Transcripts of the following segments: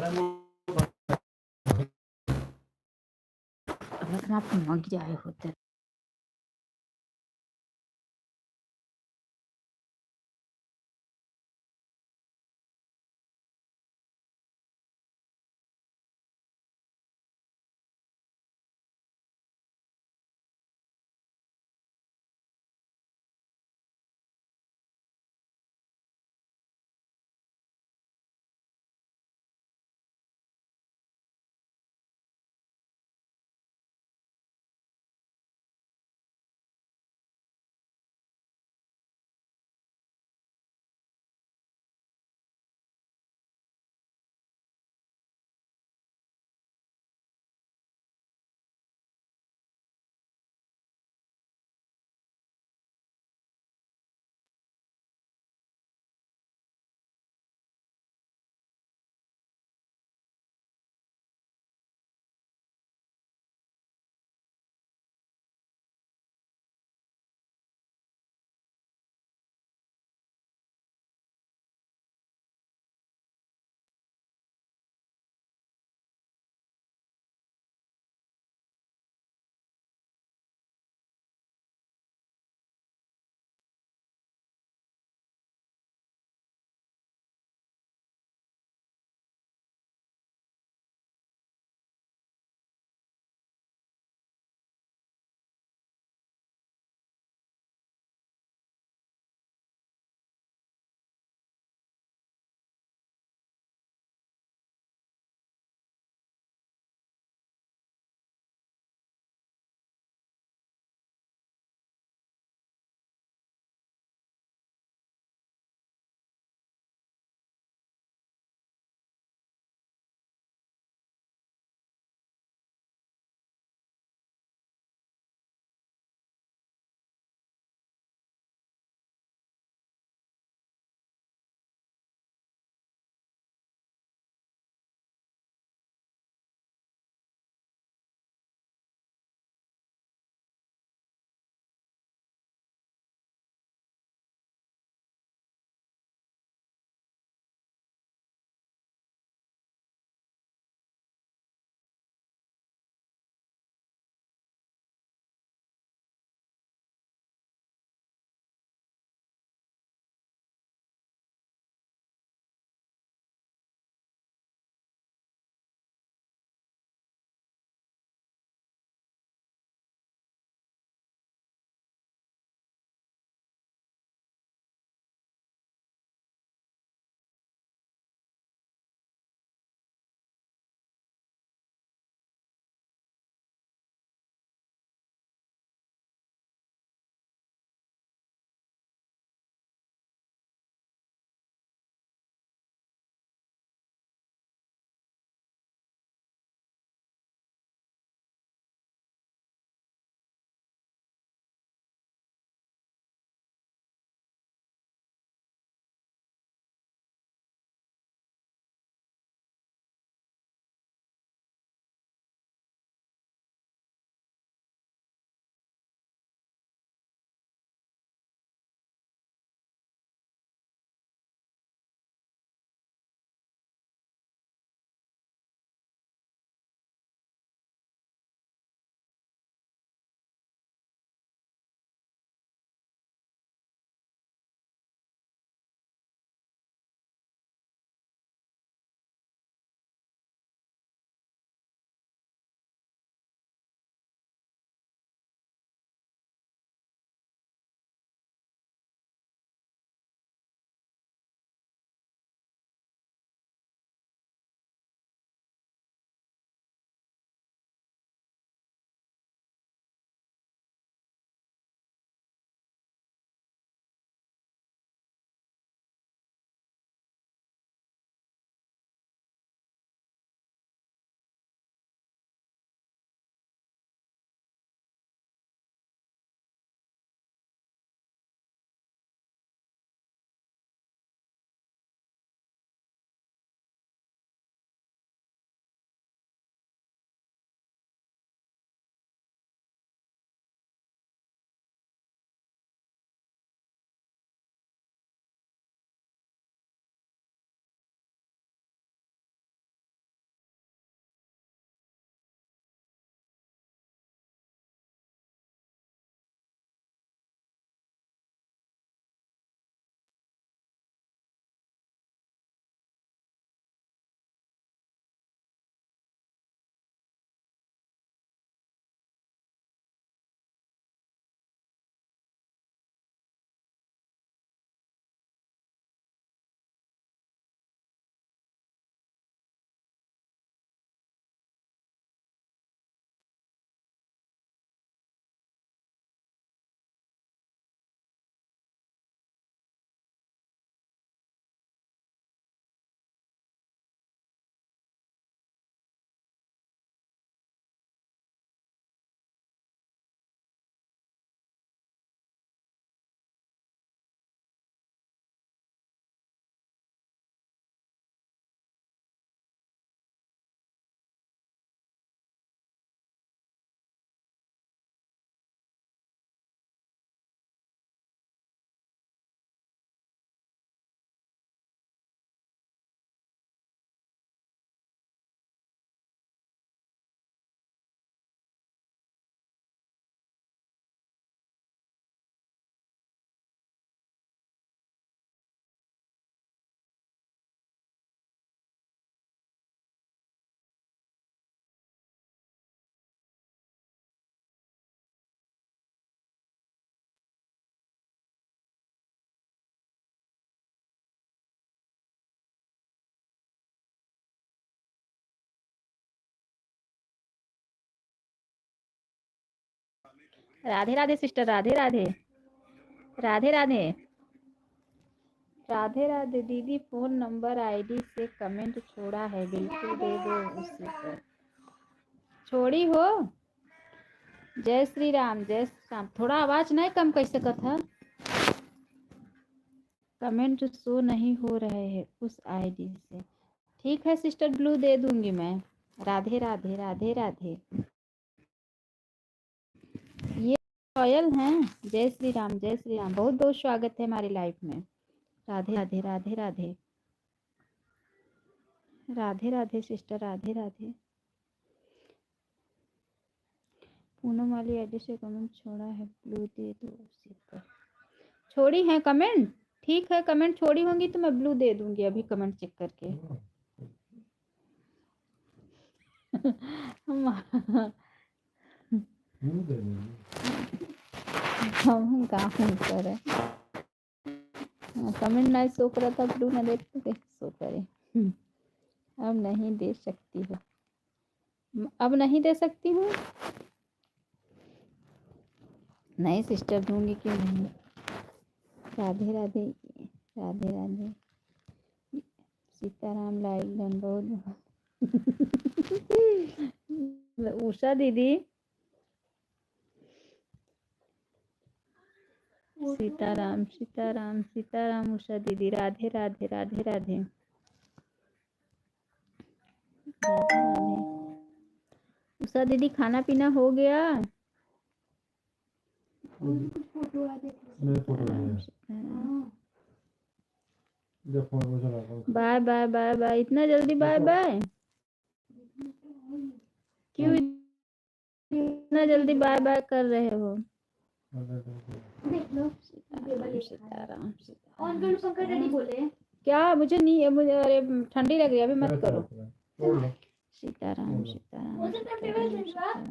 Allah, kenapa emang jadi ayah hotel? Radhe Radhe sister, Radhe Radhe, Radhe Radhe, Radhe Radhe. दीदी phone number ID से comment छोड़ा है, बिल्कुल दे दो उसी पर। छोड़ी हो? जय श्री राम, जय श्री राम। थोड़ा आवाज नहीं कम कैसे कथा? कमेंट शो नहीं हो रहे हैं उस आईडी से। ठीक है सिस्टर, ब्लू दे दूंगी मैं। राधे राधे, राधे राधे। ये रॉयल हैं। जय श्री राम, जय श्री राम। बहुत बहुत स्वागत है हमारी लाइफ में। राधे राधे, राधे राधे, राधे राधे सिस्टर, राधे राधे। पूनम वाली आईडी से कमेंट छोड़ा है, ब्लू दे दो उसी पर। छोड़ी है कमेंट? ठीक है, कमेंट छोड़ी होंगी तो मैं ब्लू दे दूंगी अभी कमेंट चेक करके। हम कहाँ करे कमेंट नहीं शो करा था, ब्लू ना देख तो कैसे शो करे। अब नहीं दे सकती हूँ, अब नहीं दे सकती हूँ। नहीं सिस्टर, दूंगी क्यों नहीं। राधे राधे, राधे राधे। सीताराम लाइक डन, बहुत उषा दीदी, सीताराम सीताराम सीताराम। उषा दीदी, राधे राधे, राधे राधे, राधे राधे। उषा दीदी खाना पीना हो गया? Bye bye bye bye. इतना जल्दी बाय बाय क्यों? इतना जल्दी बाय बाय कर रहे हो? सीताराम सीताराम बोले क्या? मुझे नहीं है, मुझे अरे ठंडी लग रही है, अभी मत करो। सीताराम सीताराम सीताराम।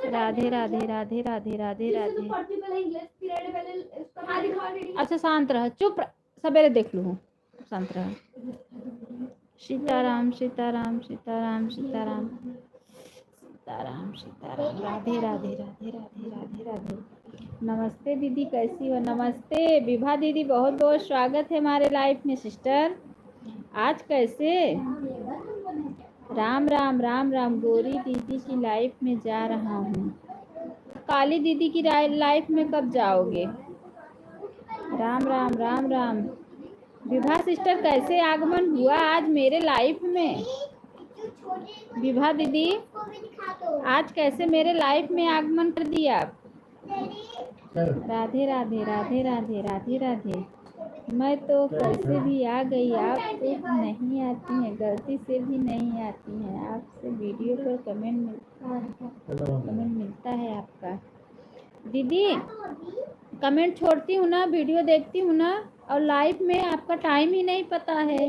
राधे राधे, राधे राधे, राधे राधे। अच्छा शांत रह, चुप, सवेरे देख लूँ, शांत रह। सीताराम सीताराम सीताराम सीताराम सीताराम सीताराम। राधे राधे, राधे राधे, राधे राधे। नमस्ते दीदी, कैसी हो? नमस्ते विभा दीदी, बहुत बहुत स्वागत है हमारे लाइफ में सिस्टर। आज कैसे? राम राम, राम राम। गौरी दीदी की लाइफ में जा रहा हूँ। काली दीदी की लाइफ में कब जाओगे? राम राम, राम राम। विभा सिस्टर कैसे आगमन हुआ आज मेरे लाइफ में? विभा दीदी आज कैसे मेरे लाइफ में आगमन कर दिया? राधे राधे, राधे राधे, राधे राधे। मैं तो कैसे भी आ गई, आप तो नहीं आती हैं, गलती से भी नहीं आती हैं। आपसे वीडियो पर कमेंट मिलता है आपका। दीदी कमेंट छोड़ती हूँ ना, वीडियो देखती हूँ ना, और लाइव में आपका टाइम ही नहीं पता है,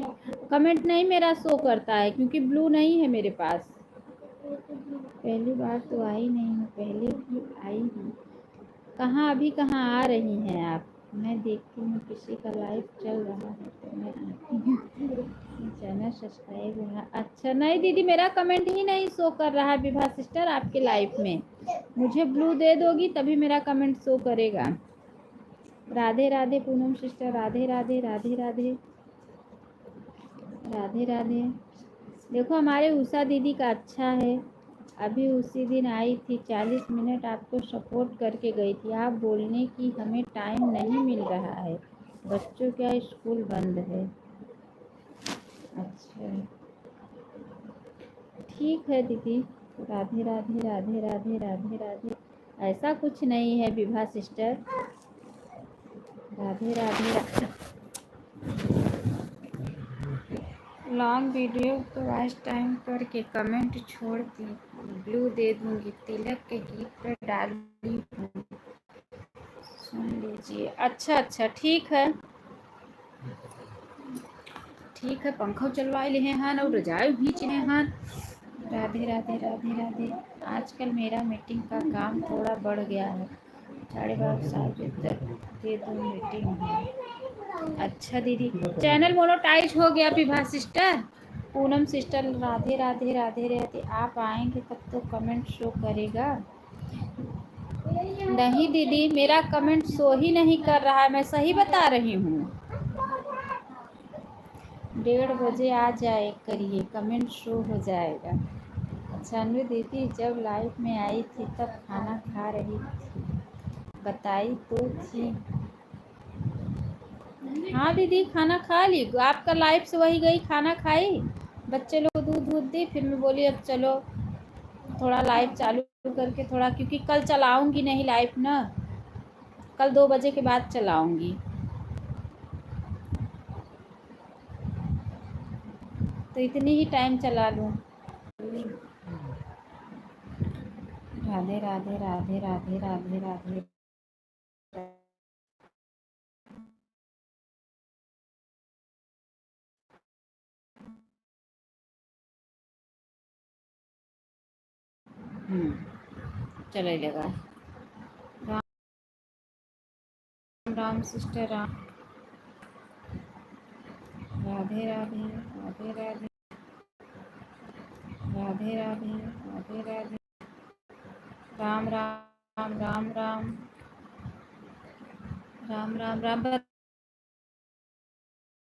कमेंट नहीं मेरा शो करता है क्योंकि ब्लू नहीं है मेरे पास। पहली बार तो आई नहीं हूँ, पहले भी आई हूँ। कहाँ अभी कहाँ आ रही हैं आप? मैं देखती हूँ किसी का लाइव चल रहा है तो मैं आती हूँ। चैनल सब्सक्राइब है। अच्छा नहीं दीदी, मेरा कमेंट ही नहीं शो कर रहा है विभा सिस्टर आपके लाइव में। मुझे ब्लू दे दोगी तभी मेरा कमेंट शो करेगा। राधे राधे पूनम सिस्टर, राधे राधे, राधे राधे, राधे राधे। देखो हमारे उषा दीदी का अच्छा है, अभी उसी दिन आई थी, 40 मिनट आपको सपोर्ट करके गई थी। आप बोलने की हमें टाइम नहीं मिल रहा है, बच्चों का स्कूल बंद है। अच्छा ठीक है दीदी। राधे राधे, राधे राधे, राधे राधे। ऐसा कुछ नहीं है Vibha sister. Radhe Radhe, Radhe. Long video तो वॉच टाइम करके कमेंट छोड़ती, ब्लू दे दूंगी। तिलक के गीत पर डाली हूँ, सुन लीजिए। अच्छा अच्छा ठीक है, ठीक है। पंखा चलवा लिए हैं और रजाई खींचे हैं। राधे राधे, राधे राधे। आजकल मेरा मीटिंग का काम थोड़ा बढ़ गया है, 12:30 बजे तक दे दूँ मीटिंग है। अच्छा दीदी, चैनल मोनोटाइज हो गया विभा सिस्टर? पूनम सिस्टर राधे राधे राधे राधे। आप आएंगे तब तो कमेंट शो करेगा। नहीं दीदी, मेरा कमेंट शो ही नहीं कर रहा है, मैं सही बता रही हूँ। 1:30 बजे आ जाए करिए, कमेंट शो हो जाएगा। जानवी दीदी जब लाइव में आई थी तब खाना खा रही थी, बताई तो थी। हाँ दीदी, खाना खा ली। आपका लाइव से वही गई, खाना खाई, बच्चे लोग को दूध दूध दी, फिर मैं बोली अब चलो थोड़ा लाइव चालू करके थोड़ा, क्योंकि कल चलाऊंगी नहीं लाइव ना, कल 2 बजे के बाद चलाऊंगी, तो इतनी ही टाइम चला लूँ। राधे राधे राधे राधे राधे राधे। चले लगा। राम राम सिस्टर राम। राधे राधे राधे राधे राधे राधे राधे राधे। राम राम राम राम राम राम राम।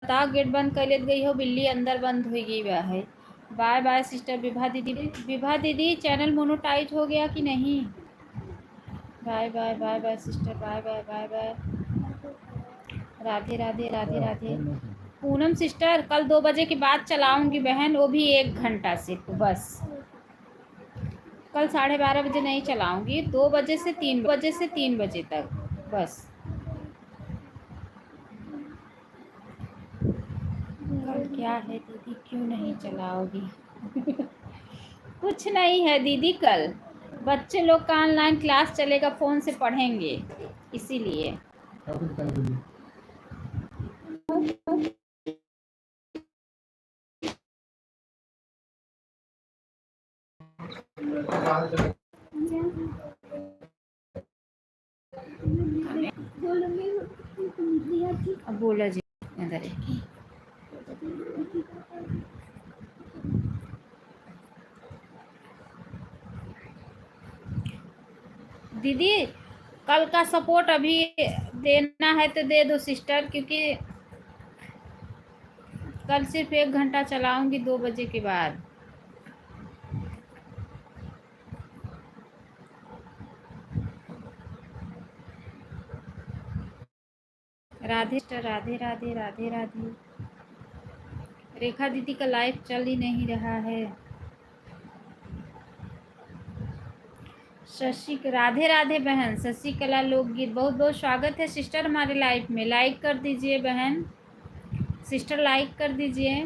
बताओ, गेट बंद कर ले गई हो, बिल्ली अंदर बंद हुई गई है। बाय बाय सिस्टर विभा दीदी। विभा दीदी चैनल मोनेटाइज हो गया कि नहीं? Bye bye bye bye sister, bye bye bye bye. Radhe Radhe Radhe Radhe. Poonam sister कल 2 बजे के बाद चलाऊंगी बहन, वो भी 1 घंटा सिर्फ बस। कल 12:30 बजे नहीं चलाऊंगी, 2 बजे से 3 बजे तक बस। कल क्या है दीदी, क्यों नहीं चलाओगी? कुछ नहीं है दीदी, कल बच्चे लोग का ऑनलाइन क्लास चलेगा, फ़ोन से पढ़ेंगे इसीलिए। अब बोला जी इधर है। दीदी कल का सपोर्ट अभी देना है तो दे दो सिस्टर, क्योंकि कल सिर्फ 1 घंटा चलाऊंगी 2 बजे के बाद। राधे राधे राधे राधे राधे। रेखा दीदी का लाइव चल ही नहीं रहा है। शशि राधे राधे बहन, शशिकला लोकगीत, बहुत बहुत स्वागत है सिस्टर हमारे लाइव में। लाइक कर दीजिए बहन, सिस्टर लाइक कर दीजिए।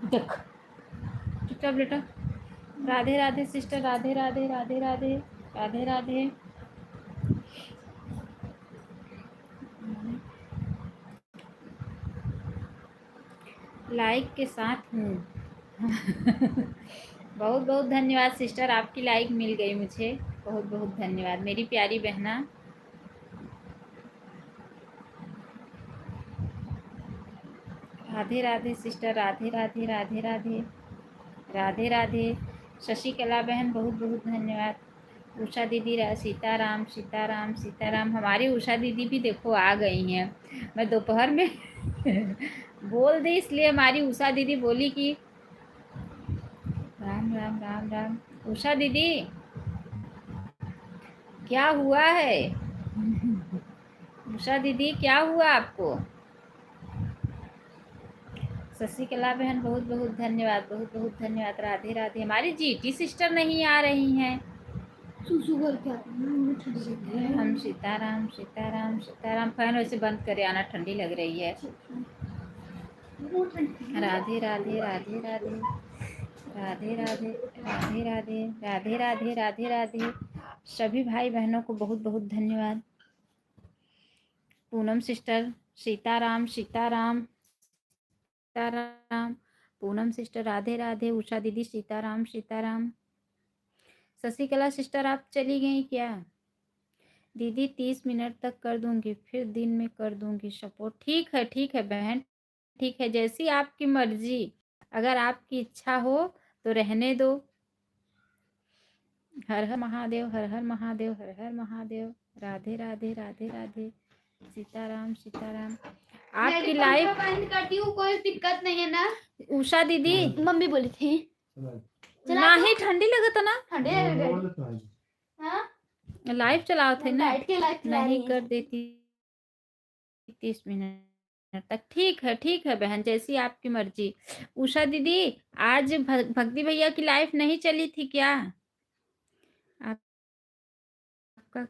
देख चुपचाप बेटा। राधे राधे सिस्टर, राधे राधे राधे राधे राधे राधे। लाइक के साथ हूँ। बहुत बहुत धन्यवाद सिस्टर, आपकी लाइक मिल गई मुझे, बहुत बहुत धन्यवाद मेरी प्यारी बहना। राधे राधे सिस्टर, राधे राधे राधे राधे राधे राधे। शशिकला बहन बहुत बहुत धन्यवाद। उषा दीदी सीताराम सीताराम सीताराम। हमारी उषा दीदी भी देखो आ गई हैं। मैं दोपहर में बोल दी, इसलिए हमारी उषा दीदी बोली कि राम राम राम राम। उषा दीदी क्या हुआ है? उषा दीदी क्या हुआ आपको? शशिकला बहन बहुत बहुत धन्यवाद, बहुत बहुत धन्यवाद। राधे राधे। हमारी जीटी सिस्टर नहीं आ रही हैं। हम सीताराम सीताराम सीताराम। फैन वैसे बंद करे, आना ठंडी लग रही है। राधे राधे राधे राधे राधे राधे राधे राधे राधे राधे राधे राधे। सभी भाई बहनों को बहुत बहुत धन्यवाद। पूनम सिस्टर सीताराम सीताराम सीताराम। पूनम सिस्टर राधे राधे। उषा दीदी सीताराम सीताराम। शशिकला सिस्टर आप चली गई क्या? दीदी 30 मिनट तक कर दूंगी, फिर दिन में कर दूंगी सपोर्ट। ठीक है बहन, ठीक है, जैसी आपकी मर्जी। अगर आपकी इच्छा हो तो रहने दो। हर हर महादेव, हर हर महादेव, हर हर महादेव। राधे राधे, राधे राधे, सीताराम सीताराम। आपकी लाइफ बंद करती हूँ, कोई दिक्कत नहीं है ना। उषा दीदी मम्मी बोली थी ना ही ठंडी लगता ना, ठंडे लाइव चलाओ थे ना, बैठ के लाइट चला रही नहीं है। कर देती 30 मिनट तक। ठीक है बहन, जैसी आपकी मर्जी। उषा दीदी आज भक्ति भैया की लाइफ नहीं चली थी क्या? आपका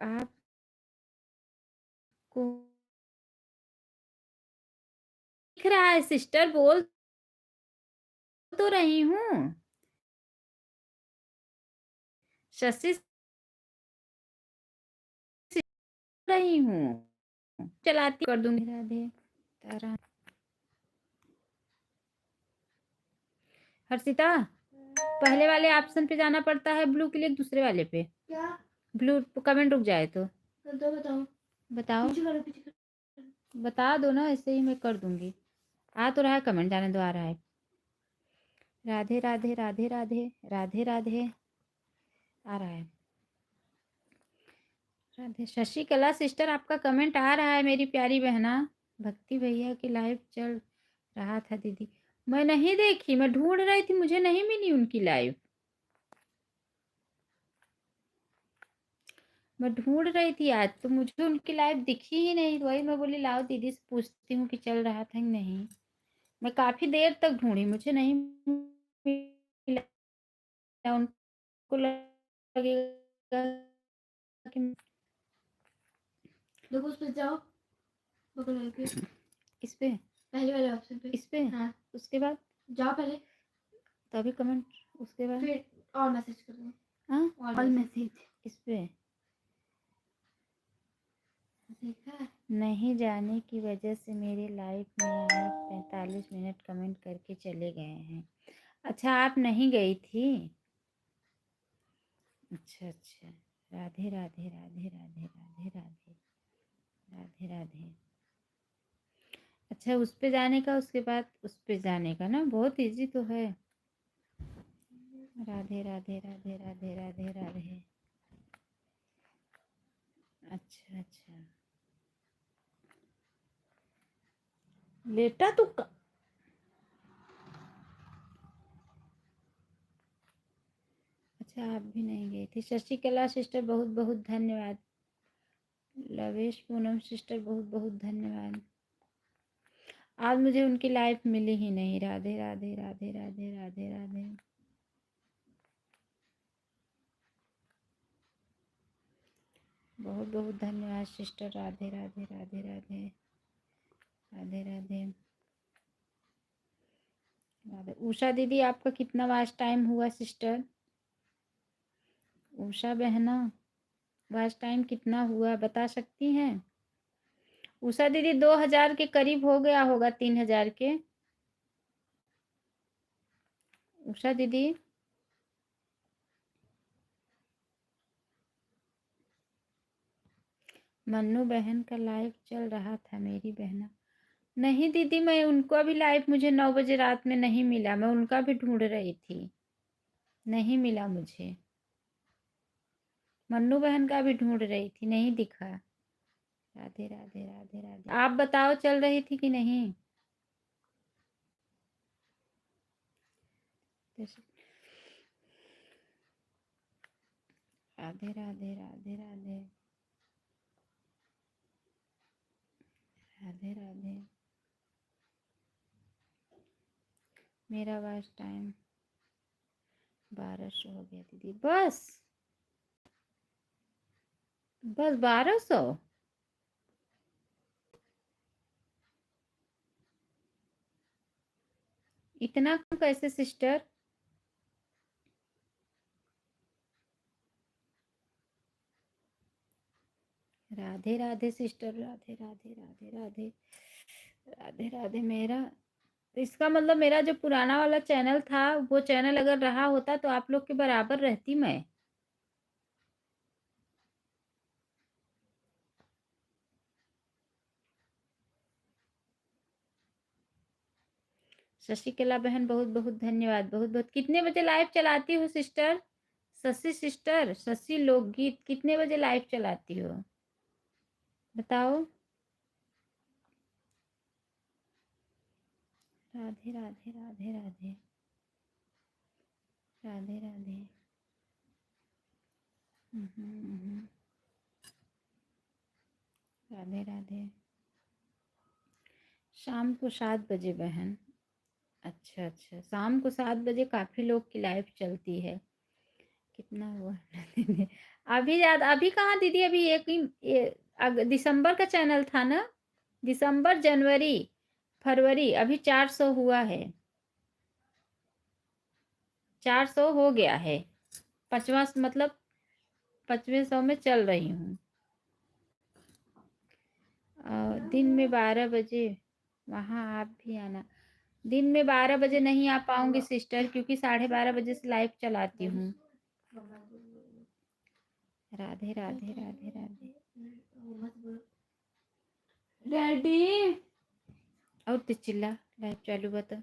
आपको दिख रहा है सिस्टर, बोल तो रही हूँ। शशि रही हूँ, चलाती कर दूंगी। राधे तारा। हर्षिता, पहले वाले ऑप्शन पे जाना पड़ता है ब्लू के लिए, दूसरे वाले पे। क्या ब्लू कमेंट रुक जाए तो बताओ बताओ, पीछे करो। बता दो ना, ऐसे ही मैं कर दूंगी। आ तो रहा है कमेंट, जाने दो, आ रहा है। राधे राधे, राधे राधे, राधे राधे, आ रहा है। राधे। शशिकला सिस्टर, आपका कमेंट आ रहा है मेरी प्यारी बहना। भक्ति भैया की लाइव चल रहा था दीदी, मैं नहीं देखी, मैं ढूंढ रही थी, मुझे नहीं मिली उनकी लाइव। मैं ढूंढ रही थी आज, तो मुझे उनकी लाइव दिखी ही नहीं। वही मैं बोली लाओ दीदी से पूछती हूँ कि चल रहा था कि नहीं। मैं काफी देर तक ढूंढी, मुझे नहीं मिला। उनको लगेगा कि देखो उस पे जाओ, पकड़ के इस पे, पहले वाले ऑप्शन पे, इस पे। हाँ उसके बाद जाओ पहले, तभी कमेंट, उसके बाद फिर और मैसेज कर दो। हाँ ऑल मैसेज इस पे। देखा नहीं जाने की वजह से मेरे लाइफ में आप 45 मिनट कमेंट करके चले गए हैं। अच्छा, आप नहीं गई थी? अच्छा अच्छा। राधे राधे, राधे राधे, राधे राधे, राधे राधे। अच्छा, उस पे जाने का, उसके बाद उस पे जाने का ना, बहुत इजी तो है। राधे राधे, राधे राधे, राधे राधे। अच्छा अच्छा, लेटा तो अच्छा, आप भी नहीं गई थी। शशिकला सिस्टर बहुत बहुत धन्यवाद। लवेश पूनम सिस्टर बहुत बहुत धन्यवाद। आज मुझे उनकी लाइफ मिली ही नहीं। राधे राधे, राधे राधे, राधे राधे। बहुत बहुत धन्यवाद सिस्टर। राधे राधे, राधे राधे, राधे राधे, राधे। उषा दीदी, आपका कितना वाच टाइम हुआ सिस्टर? उषा बहना, वाच टाइम कितना हुआ बता सकती हैं? उषा दीदी 2000 के करीब हो गया होगा, 3000 के। उषा दीदी, मन्नू बहन का लाइव चल रहा था मेरी बहना। नहीं दीदी, मैं उनको अभी लाइव, मुझे 9 बजे रात में नहीं मिला, मैं उनका भी ढूंढ रही थी, नहीं मिला मुझे। मन्नू बहन का भी ढूंढ रही थी, नहीं दिखा। राधे राधे, राधे राधे। आप बताओ, चल रही थी कि नहीं? राधे राधे, राधे राधे, राधे राधे। मेरा वाच टाइम 1200 हो गया दीदी। बस बस 1200? इतना कम कैसे सिस्टर? राधे राधे सिस्टर, राधे राधे, राधे राधे, राधे राधे। मेरा तो इसका मतलब मेरा जो पुराना वाला चैनल था, वो चैनल अगर रहा होता तो आप लोग के बराबर रहती मैं। शशिकला बहन बहुत बहुत धन्यवाद, बहुत बहुत। कितने बजे लाइव चलाती हो सिस्टर? शशि सिस्टर, शशि लोकगीत कितने बजे लाइव चलाती हो बताओ। राधे राधे राधे राधे राधे राधे। राधे राधे। शाम को 7 बजे बहन। अच्छा अच्छा, शाम को 7 बजे काफ़ी लोग की लाइव चलती है। कितना हुआ अभी याद, अभी कहाँ दीदी, अभी दिसंबर का चैनल था ना, दिसंबर जनवरी फरवरी, अभी 400 हुआ है, 400 हो गया है। 5वां मतलब 5वें 100 में चल रही हूँ। दिन में 12 बजे वहाँ आप भी आना। दिन में 12 बजे नहीं आ पाऊंगी सिस्टर, क्योंकि 12:30 बजे से लाइव चलाती हूँ। राधे राधे राधे राधे। डैडी और तो चिल्ला, लाइव चालू बता।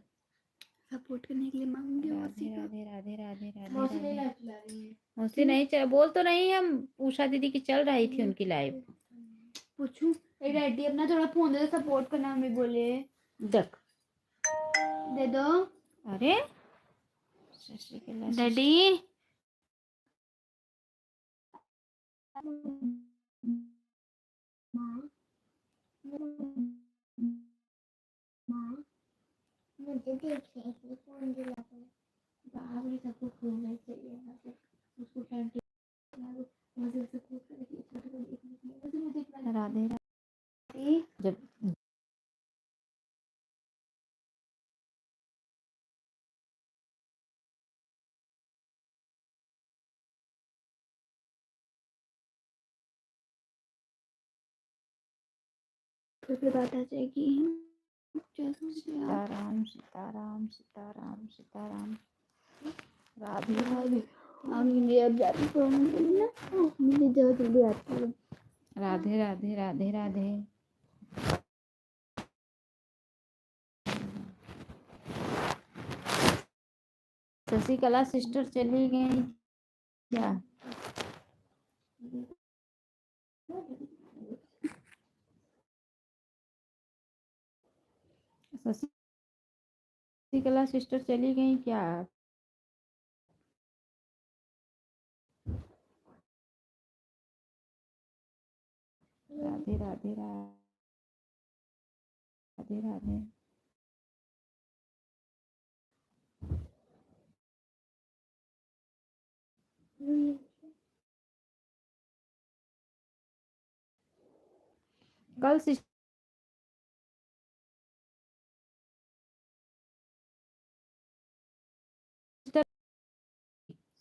सपोर्ट करने के लिए मांगूंगी। राधे राधे राधे राधे राधे मौसी नहीं राधे। लाइव चला रही है। मौसी नहीं बोल तो नहीं, हम उषा दीदी की चल रही थी उनकी लाइव। पूछूं ए डैडी अपना थोड़ा फोन दे दो, सपोर्ट करना हमें बोले। देख दे दो। अरे डैडी मुझे देखने की फोन दिला दो। बाबरी सबको घूमना चाहिए, मतलब उसको टाइम मुझे सपोर्ट करके राधे राधे। जब फिर बात आ जाएगी। सीताराम सीताराम सीताराम सीताराम। राधे राधे मुझे अब जाती ना, मुझे जल्दी जल्दी आती है। राधे राधे राधे राधे। शशिकला सिस्टर चली गई क्या? शशिकला सिस्टर चली गई क्या? राधे राधे राधे राधे। कल सिस्टर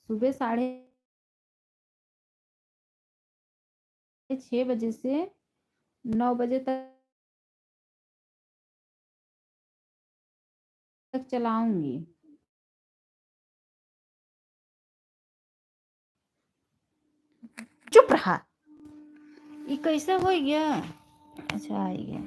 सुबह 6:30 बजे से 9 बजे तक चलाऊंगी। चुप रहा, ये कैसा हो गया? अच्छा आ गया।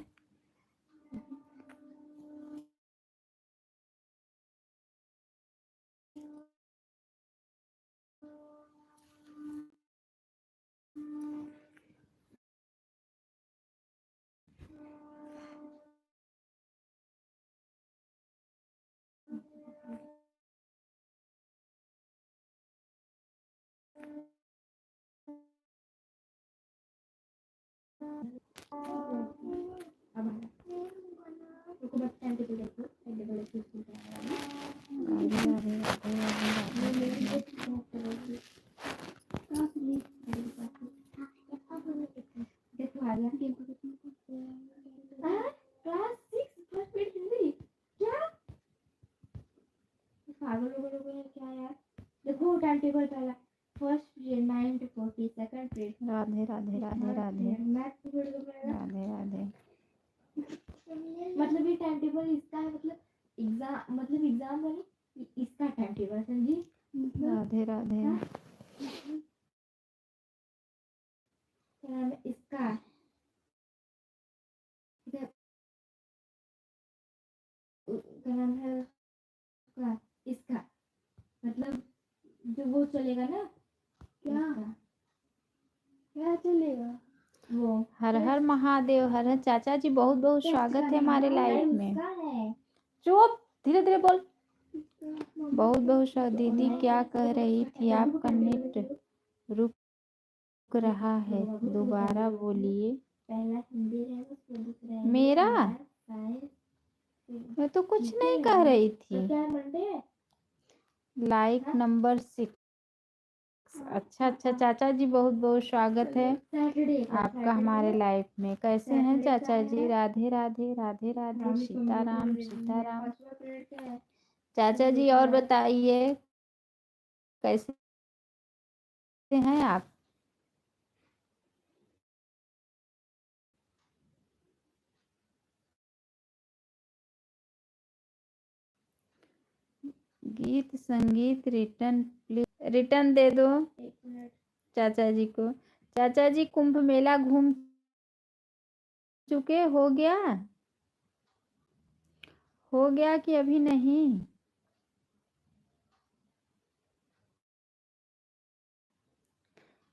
क्या यार, देखो टाइम टेबल पहला first period 9 to 40, second period Radhe Radhe Radhe Radhe math period को पढ़ेगा। राधे राधे। मतलब ये टाइम टेबल इसका है, मतलब एग्जाम वाली इसका टाइम टेबल समझी। राधे राधे क्या नाम है इसका, क्या नाम है उसका, इसका मतलब जो वो चलेगा ना, क्या क्या चलेगा वो। हर हर महादेव, हर हर। चाचा जी बहुत बहुत स्वागत है हमारे लाइफ में। चुप, धीरे धीरे बोल। बहुत बहुत स्वागत। दीदी क्या कह रही थी? आपका नेट रुक रहा है, दोबारा बोलिए। पहला हिंदी रहेगा, फिर दूसरा मेरा साइंस, मैं तो कुछ नहीं कह रही थी। क्या मंडे है? Like number 6। अच्छा अच्छा चाचा जी, बहुत बहुत स्वागत है आपका हमारे लाइफ में। कैसे हैं चाचा जी? राधे राधे राधे राधे, सीताराम सीताराम। चाचा जी और बताइए कैसे हैं आप? गीत संगीत रिटर्न, प्लीज रिटर्न दे दो चाचा जी को। चाचा जी कुंभ मेला घूम चुके? हो गया कि अभी नहीं?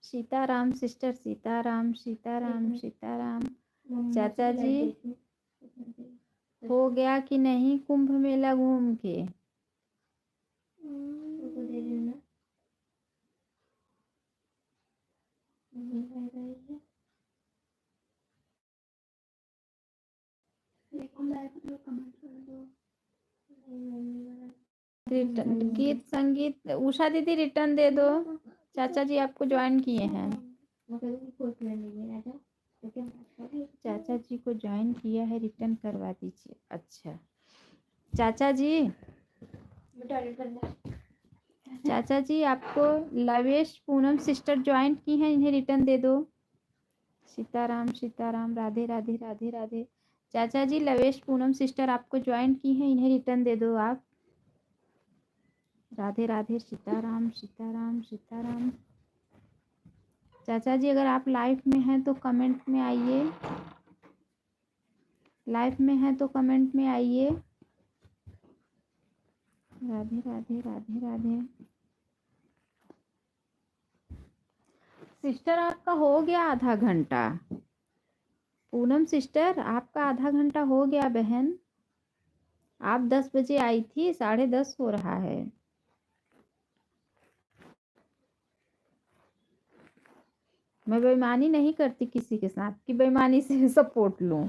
सीताराम सिस्टर, सीताराम सीताराम सीताराम। चाचा जी हो गया कि नहीं कुंभ मेला घूम के? रिटर्न गीत संगीत, उषा दीदी रिटर्न दे दो। चाचा जी आपको ज्वाइन किए हैं। चाचा जी को ज्वाइन किया है, रिटर्न करवा दीजिए। अच्छा चाचा जी, चाचा जी आपको लवेश पूनम सिस्टर ज्वाइन की हैं, इन्हें रिटर्न दे दो। सीताराम सीताराम, राधे राधे राधे राधे। चाचा जी लवेश पूनम सिस्टर आपको ज्वाइन की हैं, इन्हें रिटर्न दे दो आप। राधे राधे, सीताराम सीताराम सीताराम। चाचा जी अगर आप लाइव में हैं तो कमेंट में आइए, लाइव में हैं तो कमेंट में आइए। राधे राधे राधे राधे। सिस्टर आपका हो गया आधा घंटा। पूनम सिस्टर आपका आधा घंटा हो गया बहन। आप 10 बजे आई थी, 10:30 हो रहा है। मैं बेईमानी नहीं करती किसी के साथ कि बेईमानी से सपोर्ट लूं।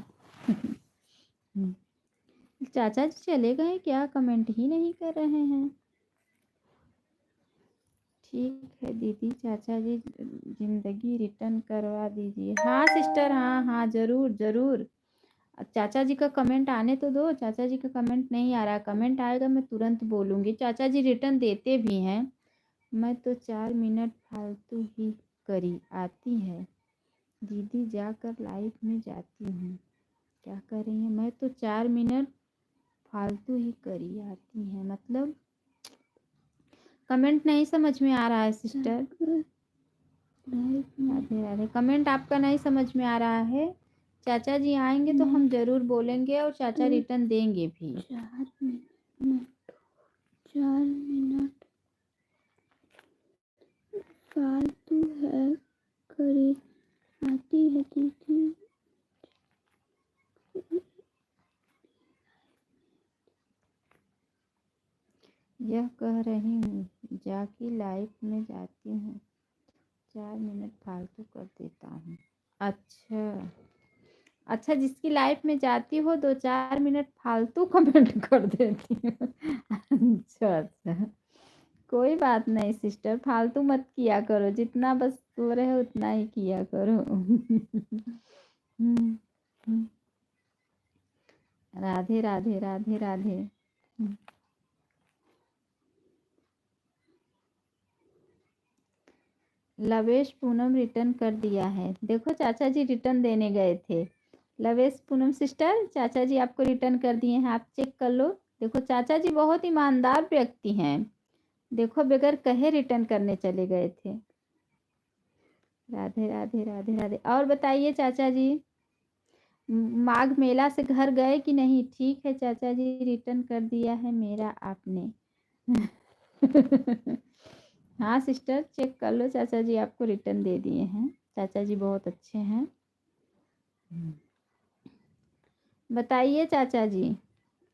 चाचा जी चले गए क्या? कमेंट ही नहीं कर रहे हैं। ठीक है दीदी, चाचा जी जिंदगी रिटर्न करवा दीजिए। हाँ सिस्टर, हाँ हाँ जरूर जरूर। चाचा जी का कमेंट आने तो दो। चाचा जी का कमेंट नहीं आ रहा, कमेंट आएगा मैं तुरंत बोलूँगी। चाचा जी रिटर्न देते भी हैं। मैं तो 4 मिनट फालतू ही करी आती है दीदी, जाकर लाइव में जाती हूँ। क्या कर रही हैं? मैं तो 4 मिनट फालतू ही करी आती है, मतलब कमेंट नहीं समझ में आ रहा है सिस्टर। राधे राधे, कमेंट आपका नहीं समझ में आ रहा है। चाचा जी आएंगे तो हम जरूर बोलेंगे और चाचा रिटर्न देंगे भी। 4 मिनट फालतू है करी आती है दीदी। यह कह रही हूँ जाके लाइफ में जाती हूँ, 4 मिनट फालतू कर देता हूँ। अच्छा अच्छा, जिसकी लाइफ में जाती हो 2-4 मिनट फालतू कमेंट कर देती हूँ। अच्छा अच्छा, कोई बात नहीं सिस्टर, फालतू मत किया करो, जितना बस हो रहे उतना ही किया करो। राधे राधे राधे राधे। लवेश पूनम रिटर्न कर दिया है। देखो चाचा जी रिटर्न देने गए थे। लवेश पूनम सिस्टर, चाचा जी आपको रिटर्न कर दिए हैं, आप चेक कर लो। देखो चाचा जी बहुत ईमानदार व्यक्ति हैं। देखो बगैर कहे रिटर्न करने चले गए थे। राधे राधे राधे राधे। और बताइए चाचा जी, माघ मेला से घर गए कि नहीं? ठीक है चाचा जी, रिटर्न कर दिया है मेरा आपने। हाँ सिस्टर, चेक कर लो, चाचा जी आपको रिटर्न दे दिए हैं। चाचा जी बहुत अच्छे हैं। बताइए चाचा जी।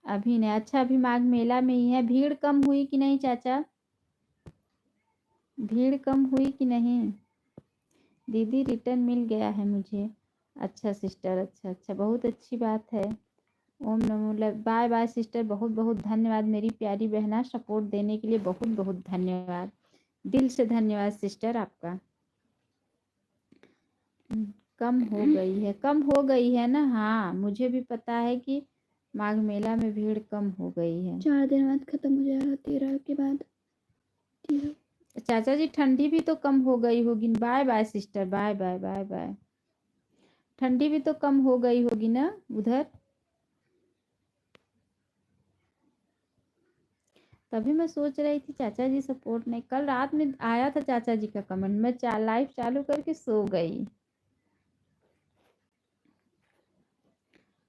अभी नहीं, अच्छा अभी माघ मेला में ही है। भीड़ कम हुई कि नहीं चाचा? भीड़ कम हुई कि नहीं? दीदी रिटर्न मिल गया है मुझे। अच्छा सिस्टर, अच्छा अच्छा, बहुत अच्छी बात है। ओम नमो बाय बाय सिस्टर, बहुत बहुत धन्यवाद मेरी प्यारी बहना, सपोर्ट देने के लिए बहुत बहुत धन्यवाद, दिल से धन्यवाद सिस्टर आपका। कम हो गई है, कम हो गई है ना? हाँ मुझे भी पता है कि माघ मेला में भीड़ कम हो गई है। 4 दिन बाद खत्म हो जाएगा, 13 के बाद। चाचा जी ठंडी भी तो कम हो गई होगी। Bye bye sister, bye bye bye bye. ठंडी भी तो कम हो गई होगी ना उधर? तभी मैं सोच रही थी चाचा जी सपोर्ट नहीं। कल रात में आया था चाचा जी का कमेंट, मैं लाइव चालू करके सो गई।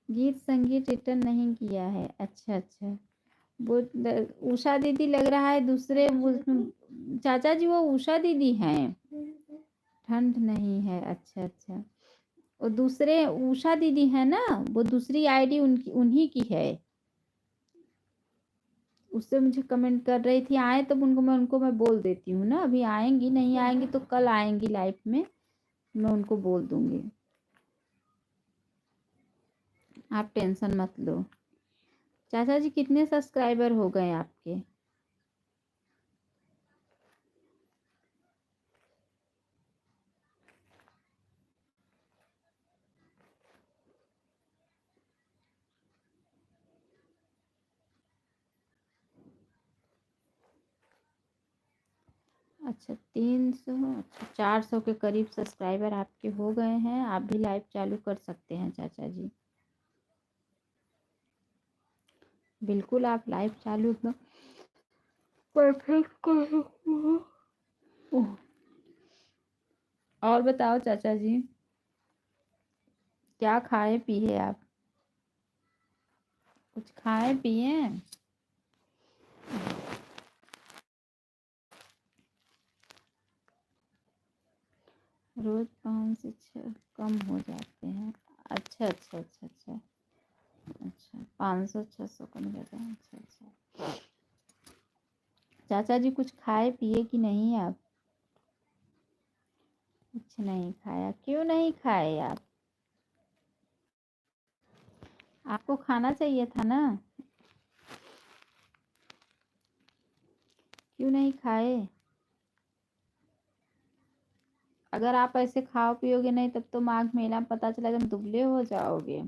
गीत संगीत रिटर्न नहीं किया है। अच्छा अच्छा, वो उषा दीदी लग रहा है दूसरे चाचा जी वो उषा दीदी हैं। ठंड नहीं है, अच्छा अच्छा, वो दूसरे उषा दीदी है ना, वो दूसरी आईडी उनकी, उन्हीं की है। उससे मुझे कमेंट कर रही थी, आए तब उनको मैं बोल देती हूँ ना। अभी आएंगी, नहीं आएंगी तो कल आएंगी लाइव में, मैं उनको बोल दूंगी। आप टेंशन मत लो। चाचा जी कितने सब्सक्राइबर हो गए आपके? अच्छा 300, अच्छा 400 के करीब सब्सक्राइबर आपके हो गए हैं। आप भी लाइव चालू कर सकते हैं चाचा जी, बिल्कुल आप लाइव चालू एकदम परफेक्ट कर सकते हो। और बताओ चाचा जी, क्या खाए पिए आप? कुछ खाए पिए? रोज 5 से 6 कम हो जाते हैं। अच्छा अच्छा अच्छा अच्छा अच्छा, 500-600 कम जाता है। अच्छा अच्छा, चाचा जी कुछ खाए पिए कि नहीं आप? कुछ नहीं खाया, क्यों नहीं खाए आप? आपको खाना चाहिए था ना, क्यों नहीं खाए? अगर आप ऐसे खाओ पियोगे नहीं तब तो माघ मेला में पता चला एकदम दुबले हो जाओगे।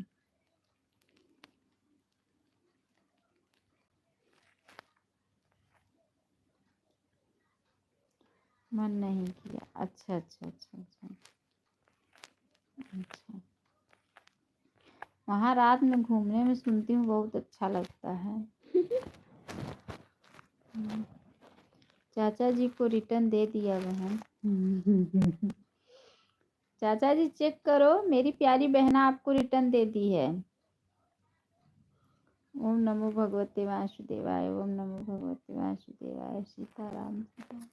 मन नहीं किया, अच्छा अच्छा अच्छा अच्छा अच्छा। वहाँ रात में घूमने में सुनती हूँ बहुत अच्छा लगता है। चाचा जी को रिटर्न दे दिया बहन। चाचा जी चेक करो, मेरी प्यारी बहना आपको रिटर्न दे दी है। ओम नमो भगवते वासुदेवाय, ओम नमो भगवते वासुदेवाय, सीताराम सीताराम।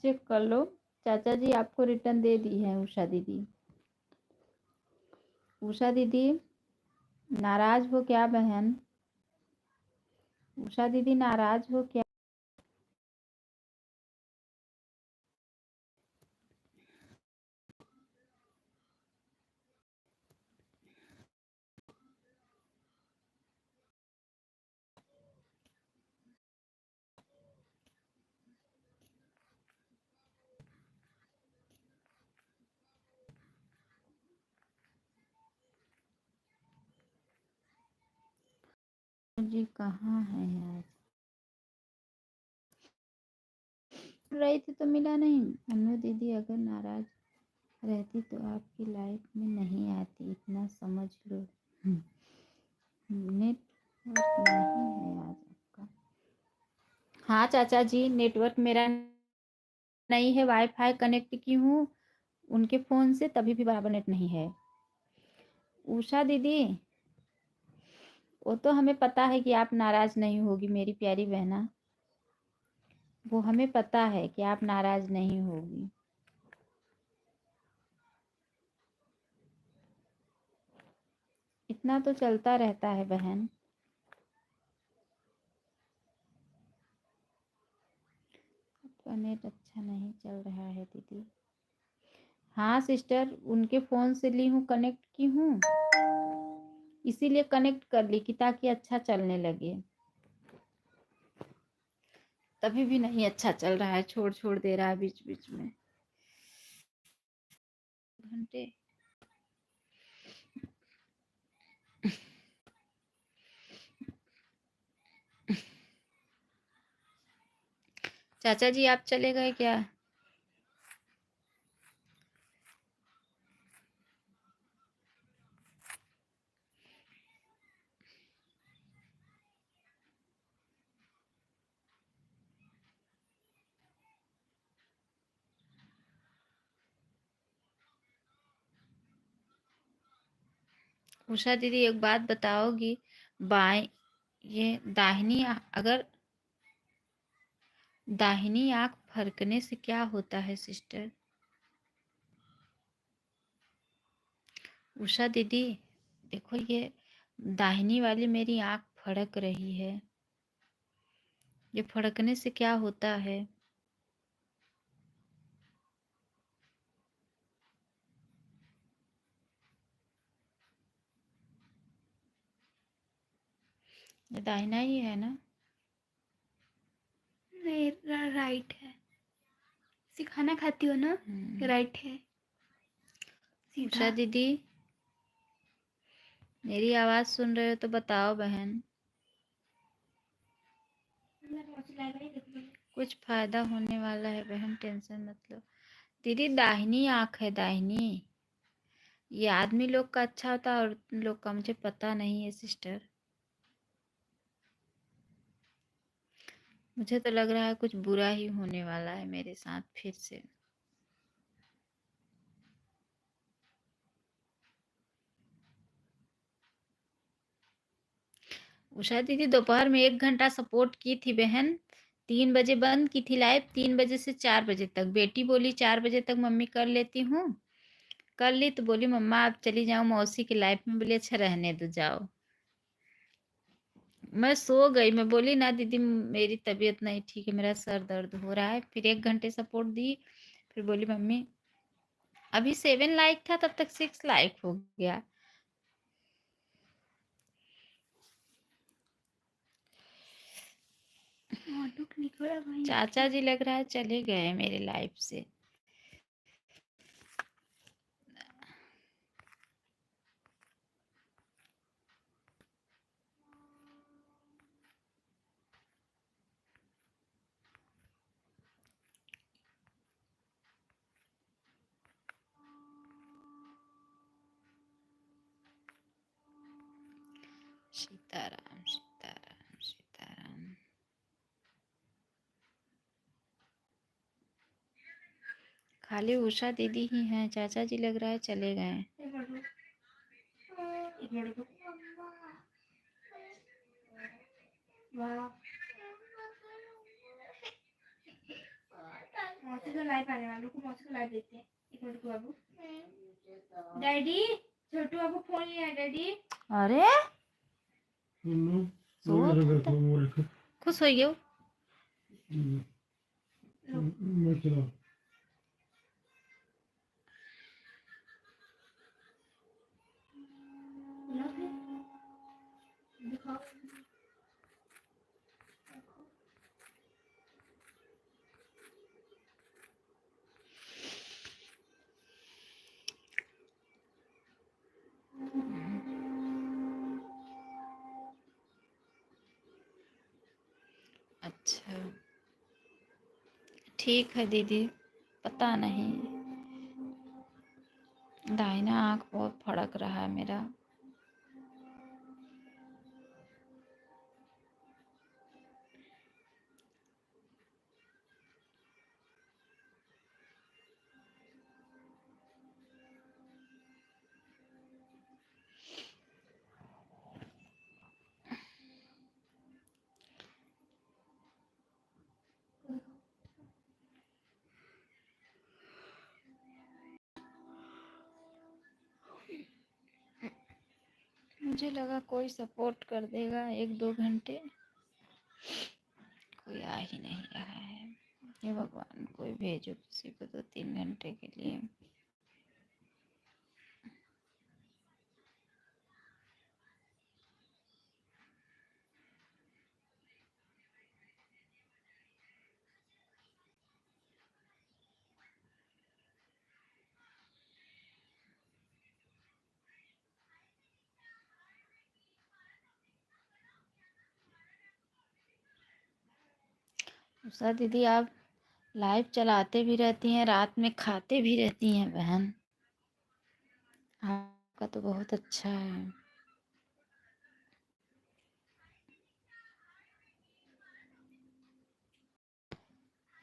चेक कर लो, चाचा जी आपको रिटर्न दे दी है उषा दीदी। उषा दीदी नाराज हो क्या बहन? उषा दीदी नाराज हो क्या? जी कहाँ है यार? रही थी तो मिला नहीं। अनु दीदी अगर नाराज रहती तो आपकी लाइफ में नहीं आती, इतना समझ लो। नेटवर्क नहीं है आज आपका? हाँ चाचा जी, नेटवर्क मेरा नहीं है, वाईफाई कनेक्ट की हूँ, उनके फ़ोन से तभी भी बराबर नेट नहीं है। उषा दीदी, वो तो हमें पता है कि आप नाराज़ नहीं होगी मेरी प्यारी बहना, वो हमें पता है कि आप नाराज़ नहीं होगी। इतना तो चलता रहता है बहन। आपका नेट अच्छा नहीं चल रहा है दीदी। हाँ सिस्टर, उनके फ़ोन से ली हूँ, कनेक्ट की हूँ, इसीलिए कनेक्ट कर ली कि ताकि अच्छा चलने लगे। तभी भी नहीं अच्छा चल रहा है, छोड़ छोड़ दे रहा है बीच बीच में। घंटे चाचा जी आप चले गए क्या? उषा दीदी एक बात बताओगी, बाएं ये अगर दाहिनी आंख फरकने से क्या होता है सिस्टर? उषा दीदी देखो, ये दाहिनी वाली मेरी आंख फड़क रही है, ये फड़कने से क्या होता है? ये दाहिना ही है ना? नहीं, राइट है। खाना खाती हो ना, राइट है उषा सीधा। दीदी मेरी आवाज़ सुन रहे हो तो बताओ बहन, कुछ फायदा होने वाला है बहन, टेंशन मत लो। दीदी दाहिनी आंख है, दाहिनी। ये आदमी लोग का अच्छा होता है और लोग का मुझे पता नहीं है सिस्टर। मुझे तो लग रहा है कुछ बुरा ही होने वाला है मेरे साथ फिर से। उषा दीदी दोपहर में 1 घंटा सपोर्ट की थी बहन, 3 बजे बंद की थी लाइव, 3 बजे से 4 बजे तक। बेटी बोली 4 बजे तक मम्मी कर लेती हूँ, कर ली तो बोली मम्मा आप चली जाओ मौसी की लाइफ में। बोली अच्छा रहने दो जाओ। मैं सो गई, मैं बोली ना दीदी मेरी तबीयत नहीं ठीक है, मेरा सर दर्द हो रहा है। फिर 1 घंटे सपोर्ट दी, फिर बोली मम्मी, अभी 7 लाइक था तब तक 6 लाइक हो गया। चाचा जी लग रहा है चले गए मेरे लाइफ से। सीताराम सीताराम सीताराम। खाली उषा दीदी ही हैं, चाचा जी लग रहा है चले गए। मौसी को लाइव आने वालों को, मौसी को लाइव देते हैं। 1 मिनट को बाबू, डैडी छोटू बाबू फोन लिया डैडी। अरे खुश हो गयो। दिखाओ। अच्छा ठीक है दीदी, पता नहीं, दाहिना आंख बहुत फड़क रहा है मेरा। मुझे लगा कोई सपोर्ट कर देगा 1-2 घंटे, कोई आ ही नहीं रहा है। हे भगवान, कोई भेजो किसी को तो 3 घंटे के लिए। उषा दीदी, आप लाइव चलाते भी रहती हैं, रात में खाते भी रहती हैं बहन, आपका तो बहुत अच्छा है।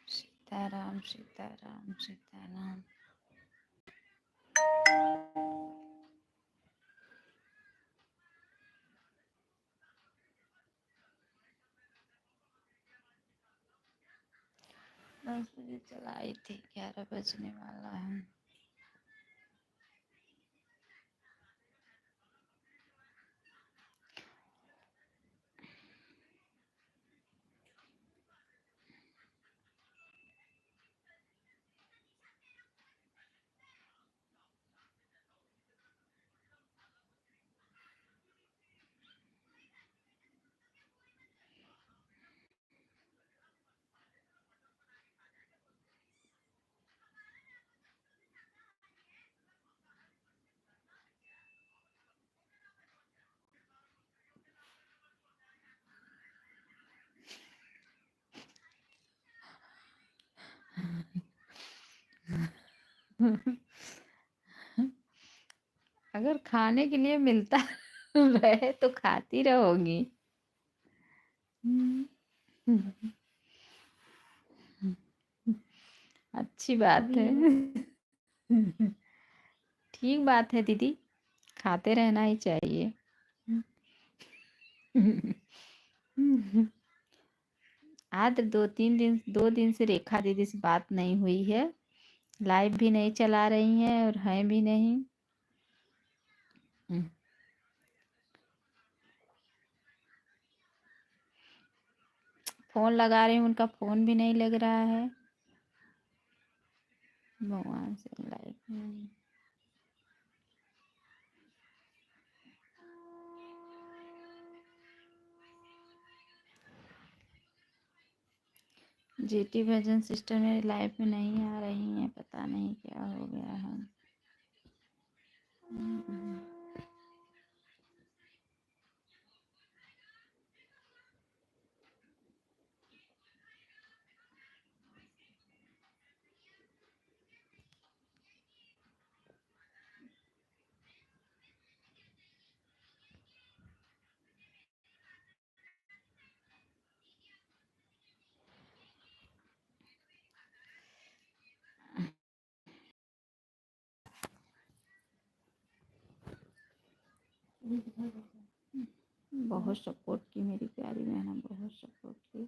सीताराम सीताराम सीताराम। दस बजे चलाई थी, 11 बजने वाला है। अगर खाने के लिए मिलता रहे तो खाती रहोगी। अच्छी बात है। ठीक बात है दीदी, खाते रहना ही चाहिए। आज 2 दिन से रेखा दीदी से बात नहीं हुई है, लाइव भी नहीं चला रही हैं और हैं भी नहीं। फोन लगा रही हूँ, उनका फोन भी नहीं लग रहा है। भगवान से लाइव जीटी भजन सिस्टर मेरे लाइफ में नहीं आ रही हैं, पता नहीं क्या हो गया है। बहुत सपोर्ट की मेरी प्यारी बहन, बहुत सपोर्ट की।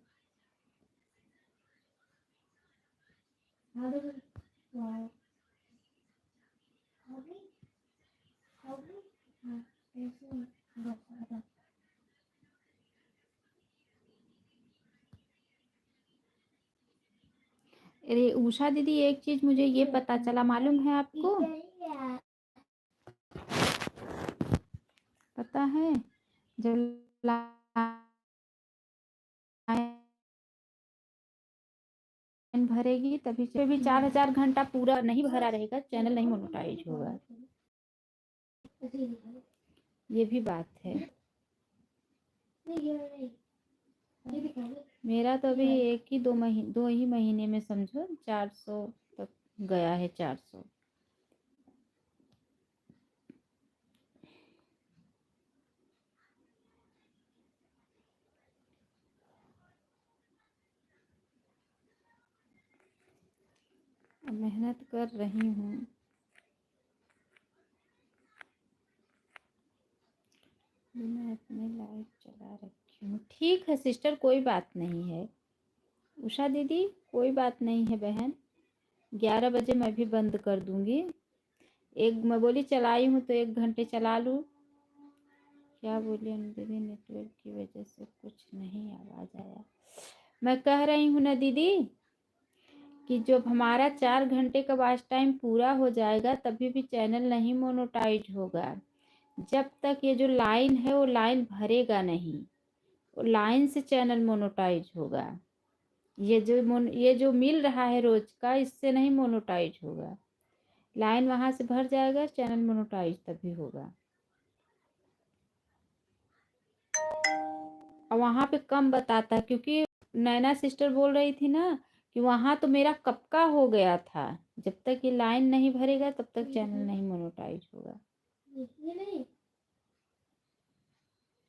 अरे उषा दीदी, एक चीज मुझे ये पता चला, मालूम है आपको? पता है, जब भरेगी तभी से भी 4000 घंटा पूरा नहीं भरा रहेगा, चैनल नहीं मोनेटाइज होगा। ये भी बात है। मेरा तो अभी 2 ही महीने में समझो 400 तक गया है, 400। मेहनत कर रही हूँ। मैं अपनी लाइफ चला रखी हूँ। ठीक है सिस्टर, कोई बात नहीं है। उषा दीदी, कोई बात नहीं है बहन, 11 बजे मैं भी बंद कर दूंगी। मैं बोली चलाई हूँ तो 1 घंटे चला लूँ, क्या बोली दीदी, नेटवर्क की वजह से कुछ नहीं आवाज़ आया। मैं कह रही हूँ ना दीदी कि जब हमारा 4 घंटे का वॉच टाइम पूरा हो जाएगा तभी भी चैनल नहीं मोनेटाइज होगा। जब तक ये जो लाइन है वो लाइन भरेगा नहीं, वो लाइन से चैनल मोनेटाइज होगा। ये जो मिल रहा है रोज का, इससे नहीं मोनेटाइज होगा। लाइन वहां से भर जाएगा, चैनल मोनेटाइज तभी होगा। और वहां पे कम बताता है, क्योंकि नैना सिस्टर बोल रही थी ना कि वहां तो मेरा कब का हो गया था। जब तक ये लाइन नहीं भरेगा तब तक चैनल नहीं मोनेटाइज होगा। ये नहीं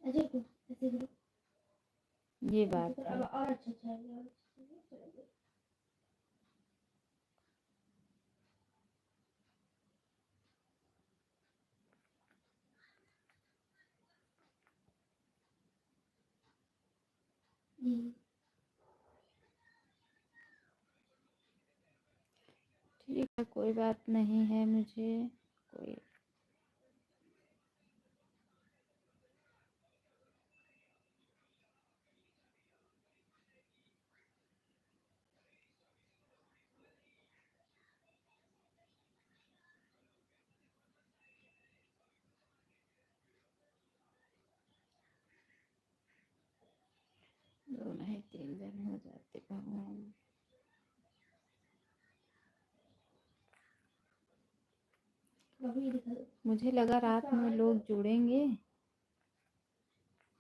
अजय को ऐसे करो, ये बात अब है। और अच्छा चलेगा, और अच्छा चलेगा। ठीक है, कोई बात नहीं है, मुझे कोई दो नहीं 3 दिन हो जाते भगवान। मुझे लगा रात में लोग जुड़ेंगे,